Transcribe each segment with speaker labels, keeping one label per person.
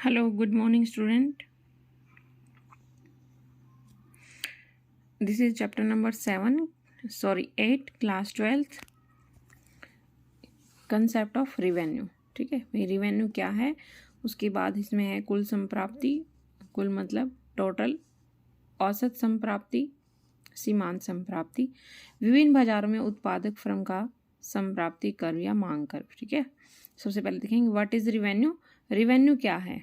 Speaker 1: Hello, good morning, student. This is chapter number 8, class 12th, concept of revenue. ठीक है भाई, revenue क्या है, उसके बाद इसमें है कुल संप्राप्ति, कुल मतलब टोटल, औसत संप्राप्ति, सीमांत संप्राप्ति, विभिन्न बाजारों में उत्पादक फर्म का संप्राप्ति कर्व या मांग कर्व। ठीक है, सबसे पहले देखेंगे व्हाट इज रिवेन्यू। रिवेन्यू क्या है?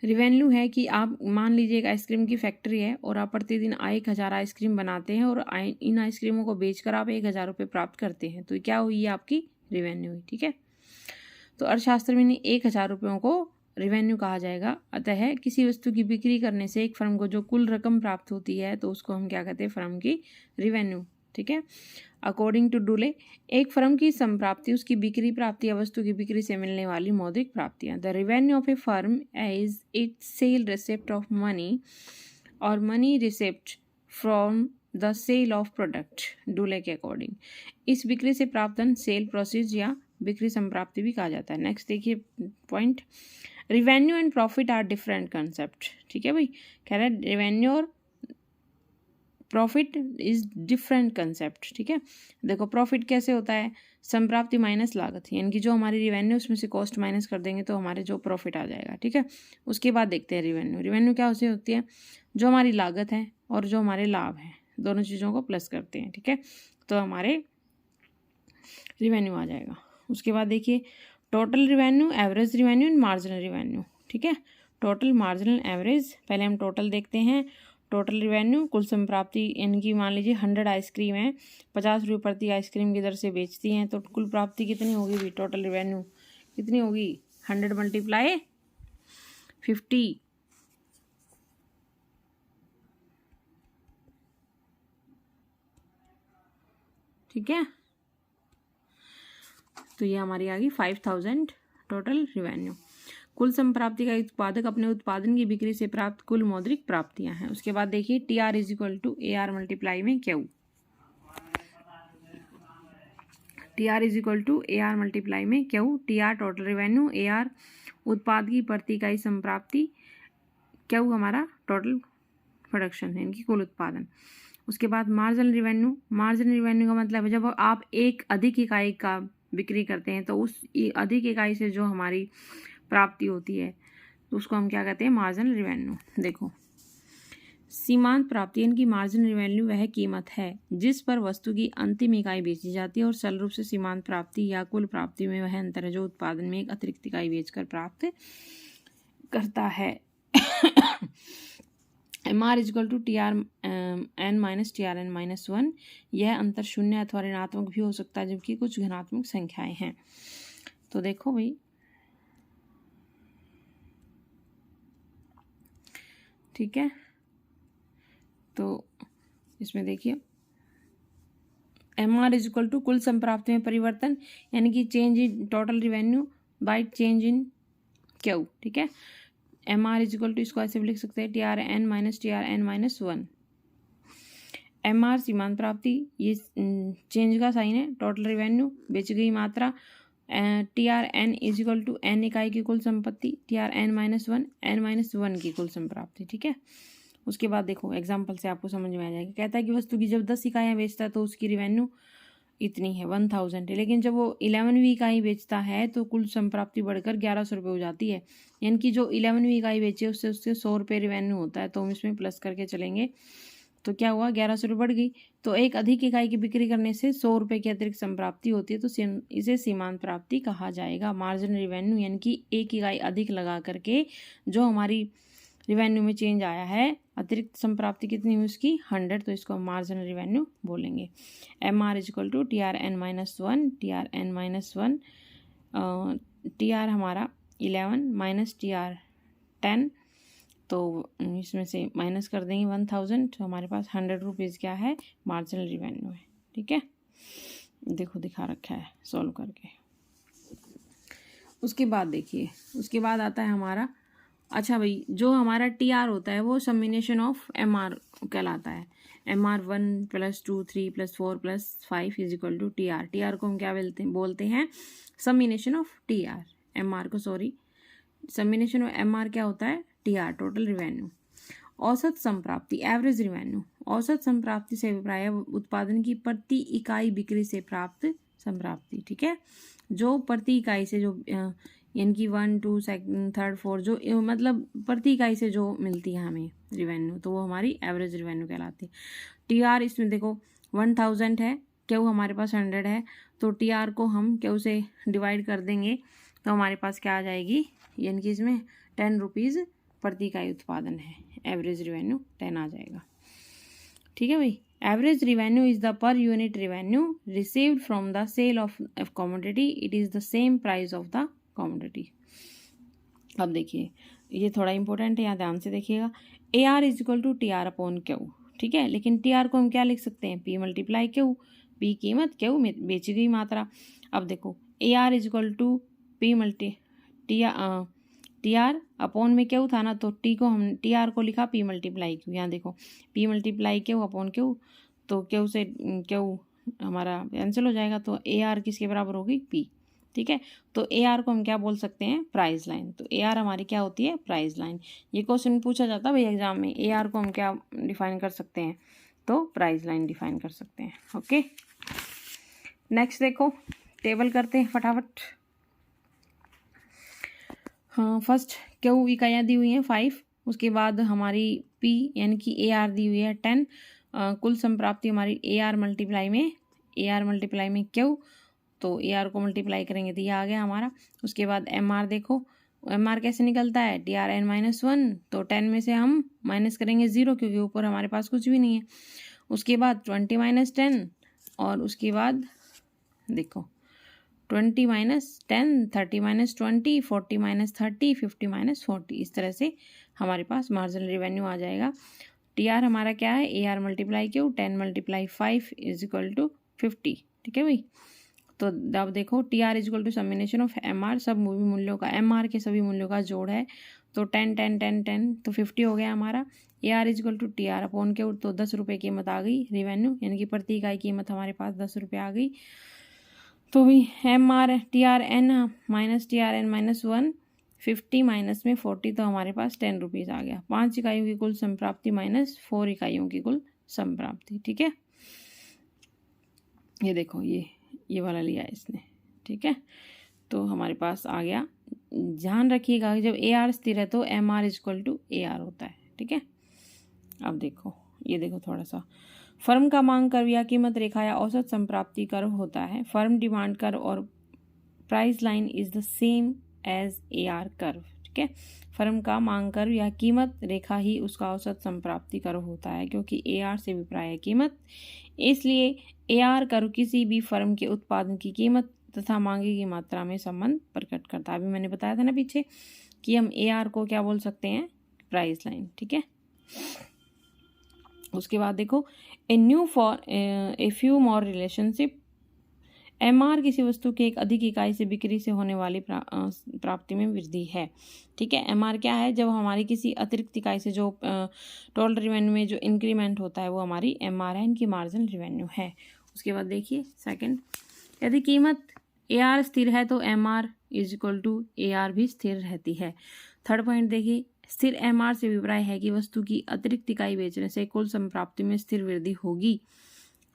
Speaker 1: रिवेन्यू है कि आप मान लीजिए एक आइसक्रीम की फैक्ट्री है और आप प्रतिदिन 1000 आइसक्रीम बनाते हैं और इन आइसक्रीमों को बेचकर आप 1000 रुपये प्राप्त करते हैं, तो क्या हुई आपकी रिवेन्यू हुई। ठीक है, तो अर्थशास्त्र में 1000 रुपयों को रिवेन्यू कहा जाएगा। अतः किसी वस्तु की बिक्री करने से एक फर्म को जो कुल रकम प्राप्त होती है तो उसको हम क्या कहते हैं, फर्म की रिवेन्यू। ठीक है, अकॉर्डिंग टू डुले, एक फर्म की संप्राप्ति उसकी बिक्री प्राप्ति या वस्तु की बिक्री से मिलने वाली मौद्रिक प्राप्तियां। The revenue of A firm is it's cell receipt of money और money receipt from the sale of product. डुले के अकॉर्डिंग इस बिक्री से प्राप्त धन सेल प्रोसीज या बिक्री संप्राप्ति भी कहा जाता है। नेक्स्ट देखिए point, revenue and profit are different concept. ठीक है भाई, कह रहा है रिवेन्यू और प्रॉफिट इज डिफरेंट कंसेप्ट। ठीक है, देखो प्रॉफिट कैसे होता है, संप्राप्ति माइनस लागत, यानी कि जो हमारी रिवेन्यू उसमें से कॉस्ट माइनस कर देंगे तो हमारे जो प्रॉफिट आ जाएगा। ठीक है, उसके बाद देखते हैं रिवेन्यू। रिवेन्यू क्या उसे होती है, जो हमारी लागत है और जो हमारे लाभ है दोनों चीज़ों को प्लस करते हैं। ठीक है, तो हमारे रिवेन्यू आ जाएगा। उसके बाद देखिए total revenue, average revenue and marginal revenue. ठीक है, टोटल, मार्जिनल, एवरेज। पहले हम टोटल देखते हैं। टोटल रिवेन्यू कुल संप्राप्ति, यानी कि मान लीजिए 100 आइसक्रीम है, 50 रुपये प्रति आइसक्रीम की दर से बेचती हैं, तो कुल प्राप्ति कितनी होगी भी, टोटल रिवेन्यू कितनी होगी, 100 × 50। ठीक है, तो ये हमारी आ गई 5000 टोटल रिवेन्यू। कुल संप्राप्ति का उत्पादक अपने उत्पादन की बिक्री से प्राप्त कुल मौद्रिक प्राप्तियां हैं। उसके बाद देखिए TR is equal to AR multiply में Q. TR is equal to AR multiply में Q. TR total revenue, AR उत्पाद की प्रति इकाई संप्राप्ति, क्यू हमारा टोटल प्रोडक्शन है, इनकी कुल उत्पादन। उसके बाद मार्जिनल रिवेन्यू। मार्जिनल रिवेन्यू का मतलब है जब आप एक अधिक इकाई का बिक्री करते हैं तो उस अधिक इकाई से जो हमारी प्राप्ति होती है तो उसको हम क्या कहते हैं, मार्जिनल रिवेन्यू। देखो सीमांत प्राप्ति, इनकी मार्जिनल रिवेन्यू वह कीमत है जिस पर वस्तु की अंतिम इकाई बेची जाती है और सरल रूप से सीमांत प्राप्ति या कुल प्राप्ति में वह अंतर है जो उत्पादन में एक अतिरिक्त इकाई बेचकर प्राप्त करता है। MR is equal to TR N minus TRN minus 1। यह अंतर शून्य अथवा ऋणात्मक भी हो सकता है जबकि कुछ घनात्मक संख्याएं हैं। तो देखो भाई, ठीक है, तो इसमें देखिए MR इज इक्वल टू कुल संप्राप्ति में परिवर्तन, यानी कि change in total revenue by change in Q. ठीक है, MR इज इक्वल टू, इसको ऐसे भी लिख सकते हैं TRN minus TRN minus 1। MR सीमांत प्राप्ति, ये चेंज का साइन है, टोटल रिवेन्यू बेची गई मात्रा, TRN is equal to N इकाई की कुल संपत्ति, TRN माइनस 1, N माइनस 1 की कुल संप्राप्ति। ठीक है, उसके बाद देखो एग्जाम्पल से आपको समझ में आ जाएगा। कहता है कि वस्तु की जब 10 इकाइयाँ बेचता है तो उसकी रिवेन्यू इतनी है 1000 है, लेकिन जब वो 11वीं इकाई बेचता है तो कुल संप्राप्ति बढ़कर 1100 रुपये हो जाती है, यानी कि जो 11वीं इकाई बेचे उससे 100 रुपये रिवेन्यू होता है, तो हम इसमें प्लस करके चलेंगे तो क्या हुआ, 1100 रुपये बढ़ गई। तो एक अधिक इकाई की बिक्री करने से 100 रुपये की अतिरिक्त संप्राप्ति होती है, तो इसे सीमांत प्राप्ति कहा जाएगा। मार्जिनल रिवेन्यू, यानी कि एक इकाई अधिक लगा करके जो हमारी रिवेन्यू में चेंज आया है, अतिरिक्त संप्राप्ति कितनी हुई उसकी 100, तो इसको मार्जिनल रिवेन्यू बोलेंगे। MR is equal to TRN minus 1, TRN minus 1, TR हमारा 11 माइनस TR 10, तो इसमें से माइनस कर देंगे 1000, तो हमारे पास 100 रुपीज़ क्या है, मार्जिनल रिवेन्यू है। ठीक है, देखो दिखा रखा है सॉल्व करके। उसके बाद देखिए, उसके बाद आता है हमारा, अच्छा भाई, जो हमारा TR होता है वो सम्बिनेशन ऑफ MR कहलाता है। MR 1 + 2 3 + 4 + 5 is equal to TR। TR को हम क्या बोलते हैं, सम्बिनेशन ऑफ TR, MR को sorry summation of M R क्या होता है, टी आर, टोटल रिवेन्यू। औसत संप्राप्ति, एवरेज रिवेन्यू, औसत संप्राप्ति से अभिप्राय उत्पादन की प्रति इकाई बिक्री से प्राप्त संप्राप्ति, ठीक है। जो प्रति इकाई से जो यानी कि 1 2 2 3 4 जो मतलब प्रति इकाई से जो मिलती है हमें रिवेन्यू, तो वो हमारी एवरेज रिवेन्यू कहलाती है। टी आर, इसमें देखो 1000 है, क्यू हमारे पास 100 है, तो टी आर को हम क्यू से डिवाइड कर देंगे तो हमारे पास क्या आ जाएगी, यानी कि इसमें 10 रुपीज़ प्रति इकाई उत्पादन है, एवरेज रिवेन्यू 10 आ जाएगा, ठीक है भाई। Average revenue is the per unit revenue received from the sale of commodity, it is the same price of the commodity. अब देखिए ये थोड़ा इंपॉर्टेंट है, यहाँ ध्यान से देखिएगा। A R is equal to T R upon Q, ठीक है, लेकिन टी आर को हम क्या लिख सकते हैं, पी मल्टीप्लाई क्यू, पी कीमत, क्यू बेची गई मात्रा। अब देखो A R is equal to P multi T R upon में क्यू था ना, तो टी को हम टी आर को लिखा पी मल्टीप्लाई क्यू। यहाँ देखो P multiply Q upon Q, तो क्यू से क्यू हमारा कैंसिल हो जाएगा, तो ए आर किसके बराबर होगी, पी, ठीक है। तो ए आर को हम क्या बोल सकते हैं, प्राइस लाइन। तो ए आर हमारी क्या होती है, प्राइस लाइन। ये क्वेश्चन पूछा जाता है भाई एग्जाम में, ए आर को हम क्या डिफाइन कर सकते हैं, तो प्राइस लाइन डिफाइन कर सकते हैं। ओके, नेक्स्ट देखो, टेबल करते हैं फटाफट। हाँ, फर्स्ट क्यू इकाइयाँ दी हुई हैं 5, उसके बाद हमारी पी यानी कि ए आर दी हुई है 10, कुल संप्राप्ति हमारी ए आर मल्टीप्लाई में क्यू, तो ए आर को मल्टीप्लाई करेंगे तो ये आ गया हमारा। उसके बाद एम आर देखो, एम आर कैसे निकलता है, टी आर एन -1, तो 10 में से हम माइनस करेंगे 0 क्योंकि ऊपर हमारे पास कुछ भी नहीं है। उसके बाद 20 - 10, और उसके बाद देखो 20 - 10, 30 - 20, 40 - 30, 50 - 40, इस तरह से हमारे पास मार्जिनल रिवेन्यू आ जाएगा। टी आर हमारा क्या है, A are multiply Q, 10 × 5 is equal to 50, ठीक है भाई। तो अब देखो T R is equal to समिनेशन of M are, सब मूल्यों का, एम आर के सभी मूल्यों का जोड़ है, तो 10 10 10 10 तो 50 हो गया हमारा। A R is equal to T R upon Q, तो 10 रुपये कीमत आ गई रिवेन्यू, यानी कि प्रति इकाई कीमत हमारे पास 10 रुपये आ गई। तो भी M R T R N minus T R N -1, 50 minus में 40, तो हमारे पास 10 रुपीज़ आ गया। 5 इकाइयों की कुल संप्राप्ति माइनस 4 इकाइयों की कुल संप्राप्ति, ठीक है। ये देखो ये वाला लिया है इसने, ठीक है। तो हमारे पास आ गया। ध्यान रखिएगा जब ए आर स्थिर है तो M R equal to A R होता है, ठीक है। अब देखो ये देखो थोड़ा सा, फर्म का मांग कर या कीमत रेखा या औसत संप्राप्ति कर होता है। फर्म डिमांड कर और price line is the same as A R curve, ठीक है। फर्म का मांग कर या कीमत रेखा ही उसका औसत संप्राप्ति कर होता है, क्योंकि ए आर से विप्राय है कीमत, इसलिए ए आर कर्व किसी भी फर्म के उत्पादन की कीमत तथा मांगे की मात्रा में संबंध प्रकट करता है। अभी मैंने बताया था ना पीछे कि हम ए आर को क्या बोल सकते हैं, प्राइस लाइन, ठीक है। उसके बाद देखो a few more relationship, M R किसी वस्तु के एक अधिक इकाई से बिक्री से होने वाली प्राप्ति में वृद्धि है, ठीक है। एम आर क्या है, जब हमारी किसी अतिरिक्त इकाई से जो टोटल रिवेन्यू में जो इंक्रीमेंट होता है वो हमारी एम आर है, इनकी मार्जिनल रिवेन्यू है। उसके बाद देखिए सेकंड, यदि कीमत ए आर स्थिर है तो M R is equal to A R भी स्थिर रहती है। थर्ड पॉइंट देखिए, स्थिर एम आर से अभिप्राय है कि वस्तु की अतिरिक्त इकाई बेचने से कुल संप्राप्ति में स्थिर वृद्धि होगी,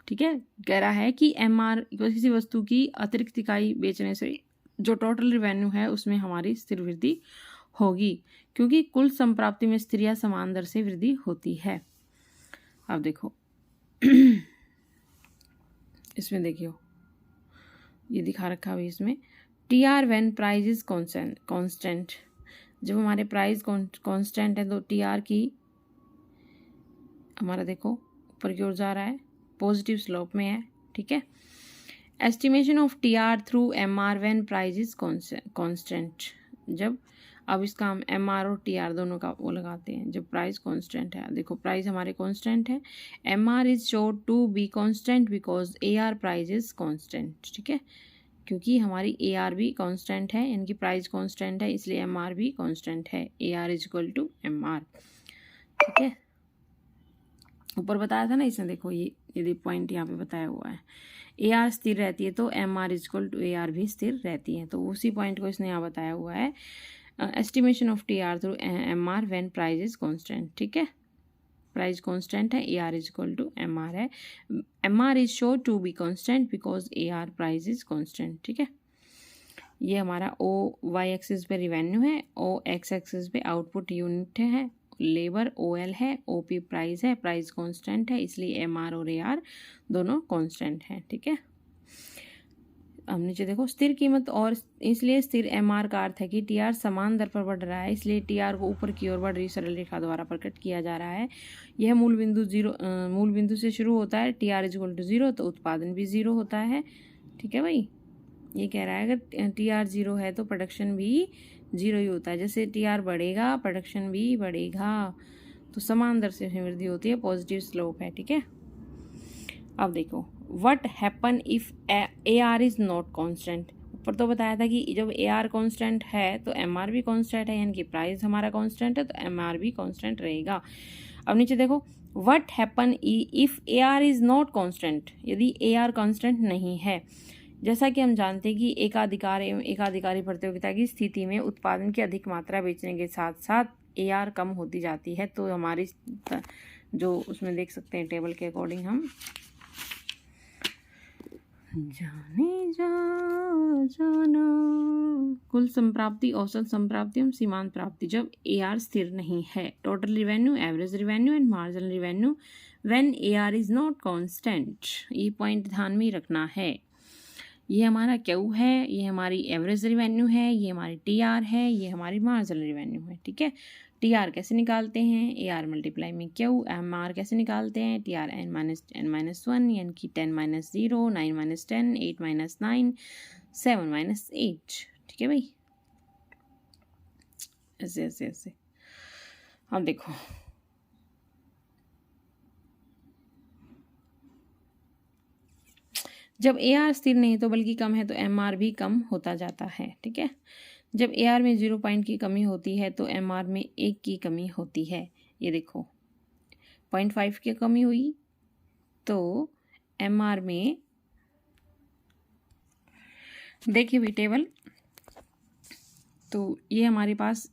Speaker 1: ठीक है। कह रहा है कि एम आर किसी वस्तु की अतिरिक्त इकाई बेचने से जो टोटल रिवेन्यू है उसमें हमारी स्थिर वृद्धि होगी, क्योंकि कुल संप्राप्ति में स्थिर या समान दर से वृद्धि होती है। अब देखो इसमें देखियो ये दिखा रखा है इसमें, T R when price is constant, जब हमारे प्राइस कांस्टेंट है तो टी आर की हमारा देखो ऊपर की ओर जा रहा है, पॉजिटिव स्लोप में है, ठीक है। Estimation of T R through M R when price is constant, जब अब इसका हम एम आर और टी आर दोनों का वो लगाते हैं जब प्राइस कांस्टेंट है। देखो प्राइस हमारे कांस्टेंट है, M R is showed to be constant because A R price is constant, ठीक है। क्योंकि हमारी ए आर भी कांस्टेंट है, इनकी प्राइस कांस्टेंट है, इसलिए एम आर भी कांस्टेंट है। A R is equal to M R, ठीक है। ऊपर बताया था ना इसने, देखो ये पॉइंट यहाँ पे बताया हुआ है, ए आर स्थिर रहती है तो M R is equal to A R भी स्थिर रहती है, तो उसी पॉइंट को इसने यहाँ बताया हुआ है। Estimation of T R through M R when price is constant, ठीक है, प्राइस कांस्टेंट है, A R is equal to M are है, M R is show to be constant because A R price is constant, ठीक है। ये हमारा ओ Y axis पे revenue है, ओ एक्स एक्सिस पे आउटपुट यूनिट है, लेबर ओ एल है, ओ पी प्राइस है, प्राइस कांस्टेंट है, इसलिए एम आर और ए आर दोनों कांस्टेंट हैं, ठीक है। अब नीचे देखो स्थिर कीमत, और इसलिए स्थिर एम आर का अर्थ है कि टी आर समान दर पर बढ़ रहा है, इसलिए टी आर को ऊपर की ओर बढ़ रही सरल रेखा द्वारा प्रकट किया जा रहा है। यह मूल बिंदु से शुरू होता है, T R is equal to 0 तो उत्पादन भी 0 होता है, ठीक है भाई। ये कह रहा है अगर टी आर 0 है तो प्रोडक्शन भी 0 ही होता है, जैसे टी आर बढ़ेगा प्रोडक्शन भी बढ़ेगा, तो समान दर से वृद्धि होती है, पॉजिटिव स्लोप है, ठीक है। अब देखो what happen if A R is not constant, ऊपर तो बताया था कि जब ए आर कांस्टेंट है तो एम आर भी कांस्टेंट है, यानी कि प्राइस हमारा कांस्टेंट है तो एम आर भी कांस्टेंट रहेगा। अब नीचे देखो what happen if A R is not constant, यदि ए आर कांस्टेंट नहीं है। जैसा कि हम जानते हैं कि एकाधिकार एवं एकाधिकारी प्रतियोगिता की स्थिति में उत्पादन की अधिक मात्रा बेचने के साथ साथ ए आर कम होती जाती है, तो हमारी जो उसमें देख सकते हैं टेबल के अकॉर्डिंग हम जाने जा जाना कुल संप्राप्ति, औसत संप्राप्ति एवं सीमांत प्राप्ति जब ए आर स्थिर नहीं है, total revenue, average revenue and marginal revenue when A R is not constant, ये पॉइंट ध्यान में रखना है। ये हमारा क्यू है, ये हमारी एवरेज रिवेन्यू है, ये हमारी टी आर है, ये हमारी मार्जिनल रिवेन्यू है, ठीक है। टी आर कैसे निकालते हैं, ए आर मल्टीप्लाई में क्यू, एम आर कैसे निकालते हैं, टी आर एन माइनस 1 यानी कि 10 माइनस 0, 9 माइनस 10, 8 माइनस 9, 7 माइनस 8, ठीक है भाई, ऐसे ऐसे ऐसे। अब देखो जब ए आर स्थिर नहीं तो बल्कि कम है तो एम आर भी कम होता जाता है, ठीक है। जब ए आर में 0 पॉइंट की कमी होती है तो एम आर में 1 की कमी होती है। ये देखो 0.5 की कमी हुई तो एम आर में, देखिए भी टेबल, तो ये हमारे पास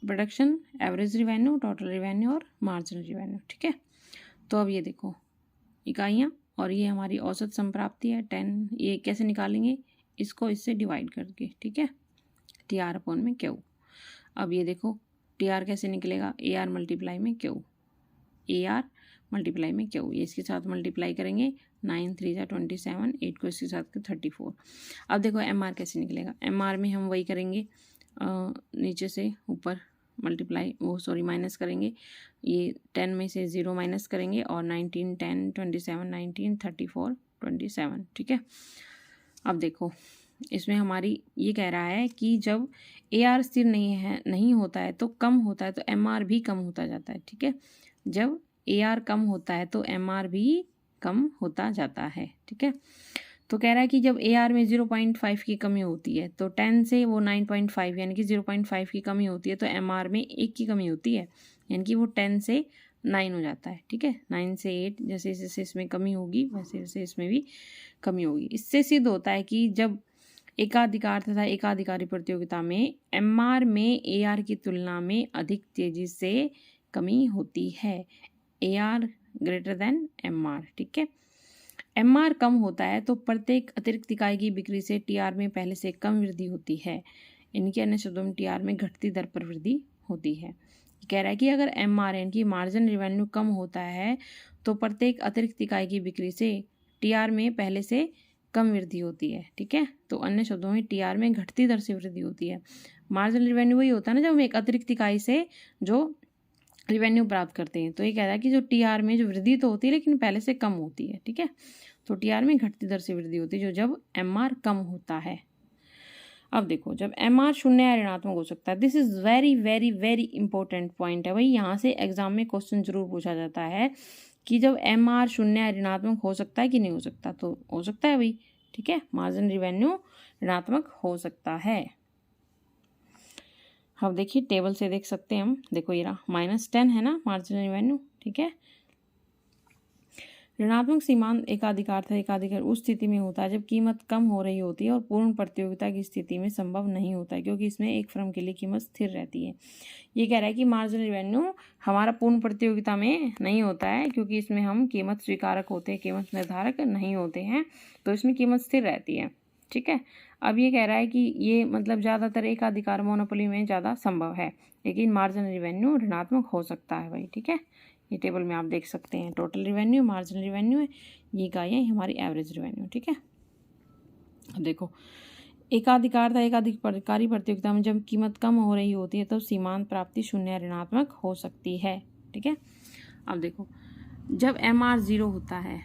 Speaker 1: production, average revenue, total revenue और मार्जिनल रिवेन्यू, ठीक है। तो अब ये देखो इकाइयाँ, और ये हमारी औसत संप्राप्ति है 10, ये कैसे निकालेंगे, इसको इससे डिवाइड करके, ठीक है, टी आर अपॉन में क्यू। अब ये देखो टी आर कैसे निकलेगा, ए आर मल्टीप्लाई में क्यू, ए आर मल्टीप्लाई में क्यू, ये इसके साथ मल्टीप्लाई करेंगे, 9 3 27, 8 को इसके साथ 34। अब देखो एम आर कैसे निकलेगा, एम आर में हम वही करेंगे, नीचे से ऊपर मल्टीप्लाई माइनस करेंगे, ये 10 में से 0 माइनस करेंगे और 19 10 27 19 34 27, ठीक है। अब देखो इसमें हमारी ये कह रहा है कि जब ए आर स्थिर नहीं होता है तो कम होता है तो एम आर भी कम होता जाता है, ठीक है। जब ए आर कम होता है तो एम आर भी कम होता जाता है, ठीक है। तो कह रहा है कि जब ए आर में 0.5 की कमी होती है तो 10 से वो 9.5 यानी कि 0.5 की कमी होती है तो एम आर में 1 की कमी होती है, यानी कि वो 10 से 9 हो जाता है, ठीक है। 9 से 8 जैसे जैसे इसमें कमी होगी वैसे वैसे इसमें भी कमी होगी। इससे सिद्ध होता है कि जब एकाधिकार तथा एकाधिकारी प्रतियोगिता में एम आर में ए आर की तुलना में अधिक तेजी से कमी होती है, A R greater than M R, ठीक है। एम आर कम होता है तो प्रत्येक अतिरिक्त इकाई की बिक्री से टी आर में पहले से कम वृद्धि होती है, इनके अन्य शब्दों में टी आर में घटती दर पर वृद्धि होती है। कह रहा है कि अगर एम आर यानी कि मार्जिन रिवेन्यू कम होता है तो प्रत्येक अतिरिक्त इकाई की बिक्री से टी आर में पहले से कम वृद्धि होती है, ठीक है। तो अन्य शब्दों में टी आर में घटती दर से वृद्धि होती है। मार्जिनल रिवेन्यू वही होता है ना जब हम एक अतिरिक्त इकाई से जो रिवेन्यू प्राप्त करते हैं, तो ये कह रहा है कि जो टी आर में जो वृद्धि तो होती है लेकिन पहले से कम होती है, ठीक है। तो टी आर में घटती दर से वृद्धि होती है जो जब एम आर कम होता है। अब देखो जब एम आर शून्य या ऋणात्मक हो सकता है, this is very very very important point है भाई, यहाँ से एग्जाम में क्वेश्चन जरूर पूछा जाता है कि जब एम आर शून्य या ऋणात्मक हो सकता है कि नहीं हो सकता, तो हो सकता है भाई, ठीक है। मार्जिन रिवेन्यू ऋणात्मक हो सकता है। अब देखिए टेबल से देख सकते हैं हम, देखो ये रहा -10 है ना मार्जिनल रिवेन्यू, ठीक है। ऋणात्मक सीमांत एकाधिकार था। एकाधिकार उस स्थिति में होता है जब कीमत कम हो रही होती है और पूर्ण प्रतियोगिता की स्थिति में संभव नहीं होता है, क्योंकि इसमें एक फर्म के लिए कीमत स्थिर रहती है। ये कह रहा है कि मार्जिनल रेवेन्यू हमारा पूर्ण प्रतियोगिता में नहीं होता है, क्योंकि इसमें हम कीमत स्वीकारक होते हैं, कीमत निर्धारक नहीं होते हैं, तो इसमें कीमत स्थिर रहती है। ठीक है। अब ये कह रहा है कि ये मतलब ज़्यादातर एकाधिकार मोनोपोली में ज़्यादा संभव है, लेकिन मार्जिनल रेवेन्यू ऋणात्मक हो सकता है भाई। ठीक है, ये टेबल में आप देख सकते हैं, टोटल रेवेन्यू, मार्जिनल रेवेन्यू है, ये इकाइयाँ हमारी एवरेज रेवेन्यू। ठीक है, अब देखो एकाधिकार था। एकाधिकारी प्रतियोगिता में जब कीमत कम हो रही होती है तो सीमांत प्राप्ति शून्य ऋणात्मक हो सकती है। ठीक है, अब देखो जब MR 0 होता है,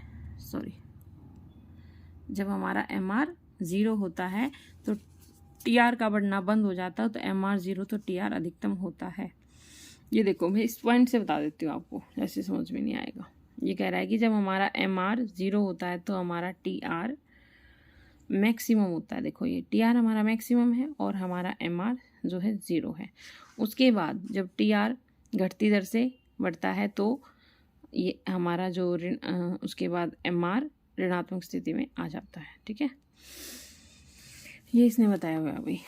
Speaker 1: जब हमारा MR 0 होता है तो TR का बढ़ना बंद हो जाता है, तो MR 0 तो TR अधिकतम होता है। ये देखो मैं इस पॉइंट से बता देती हूँ आपको, जैसे समझ में नहीं आएगा। ये कह रहा है कि जब हमारा MR 0 होता है तो हमारा TR मैक्सिमम होता है। देखो ये TR हमारा मैक्सिमम है और हमारा MR जो है 0 है। उसके बाद जब TR घटती दर से बढ़ता है तो ये हमारा जो उसके बाद MR ऋणात्मक स्थिति में आ जाता है। ठीक है, ये इसने बताया हुआ है भाई।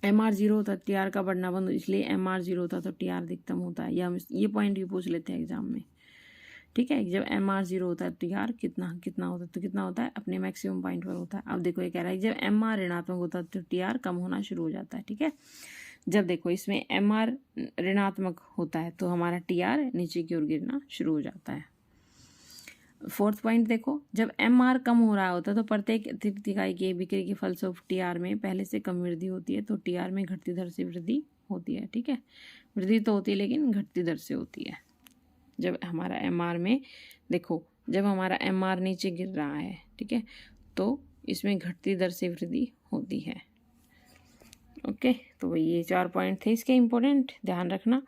Speaker 1: MR 0 होता है, TR का बढ़ना बंद, इसलिए MR 0 होता है तो TR अधिकतम होता है। या हम ये पॉइंट भी पूछ लेते हैं एग्जाम में। ठीक है, जब MR 0 होता है TR कितना होता है, तो कितना होता है, अपने मैक्सिमम पॉइंट पर होता है। अब देखो ये कह रहा है जब MR ऋणात्मक होता है तो TR कम होना शुरू हो जाता है। ठीक है, जब देखो इसमें MR ऋणात्मक होता है तो हमारा TR नीचे की ओर गिरना शुरू हो जाता है। फोर्थ पॉइंट देखो, जब MR कम हो रहा होता है तो प्रत्येक अतिरिक्त इकाई की बिक्री के फलस्वरूप TR में पहले से कम वृद्धि होती है, तो TR में घटती दर से वृद्धि होती है। ठीक है, वृद्धि तो होती है लेकिन घटती दर से होती है। जब हमारा MR में देखो, जब हमारा MR नीचे गिर रहा है, ठीक है, तो इसमें घटती दर से वृद्धि होती है। ओके, तो ये 4 पॉइंट थे इसके इम्पोर्टेंट, ध्यान रखना।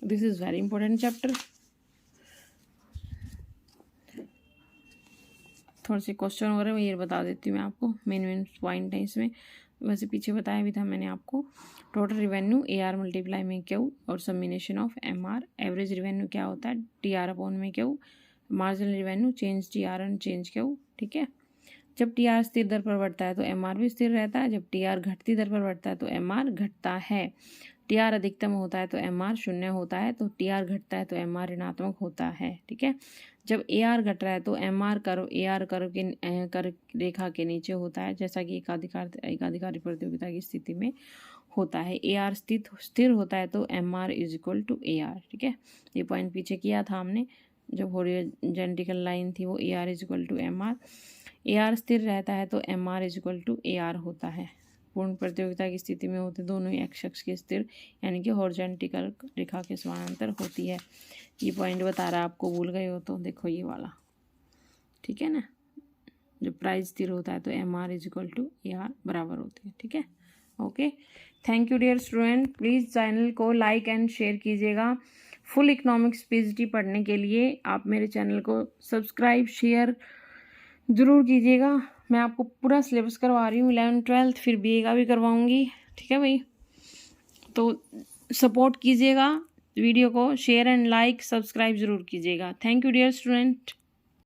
Speaker 1: This is very important chapter. थोड़े से क्वेश्चन वगैरह ये बता देती हूँ मैं आपको, मेन पॉइंट है इसमें। वैसे पीछे बताया भी था मैंने आपको। टोटल रिवेन्यू AR मल्टीप्लाई में क्यू और समिनेशन ऑफ MR। एवरेज रिवेन्यू क्या होता है, TR अपॉन में Q. Marginal revenue change TR and change Q. ठीक है, जब TR स्थिर दर पर बढ़ता है तो MR भी स्थिर रहता है। जब TR घटती दर पर बढ़ता है तो MR घटता है। TR अधिकतम होता है तो MR शून्य होता है, तो TR घटता है तो MR ऋणात्मक होता है। ठीक है, जब AR घट रहा है तो MR कर्व AR कर्व रेखा के नीचे होता है, जैसा कि एकाधिकारी प्रतियोगिता की स्थिति में होता है। AR स्थिर होता है तो MR is equal to AR। ठीक है, ये पॉइंट पीछे किया था हमने, जब हॉरिजॉन्टल लाइन थी वो AR is equal to MR। AR स्थिर रहता है तो MR is equal to AR होता है। पूर्ण प्रतियोगिता की स्थिति में होते दोनों ही एक्स के स्थिर यानी कि हॉरिजॉन्टल रेखा के समानांतर होती है। ये पॉइंट बता रहा है, आपको भूल गए हो तो देखो ये वाला। ठीक है ना, जब प्राइस स्थिर होता है तो MR is equal to AR बराबर होती है। ठीक है, okay, thank you dear student. Please channel को लाइक एंड शेयर कीजिएगा। फुल इकोनॉमिक्स PhD पढ़ने के लिए आप मेरे चैनल को सब्सक्राइब शेयर ज़रूर कीजिएगा। मैं आपको पूरा सिलेबस करवा रही हूँ, 11th 12th फिर BA का भी करवाऊँगी। ठीक है भाई, तो सपोर्ट कीजिएगा, वीडियो को शेयर एंड लाइक सब्सक्राइब ज़रूर कीजिएगा। Thank you dear student.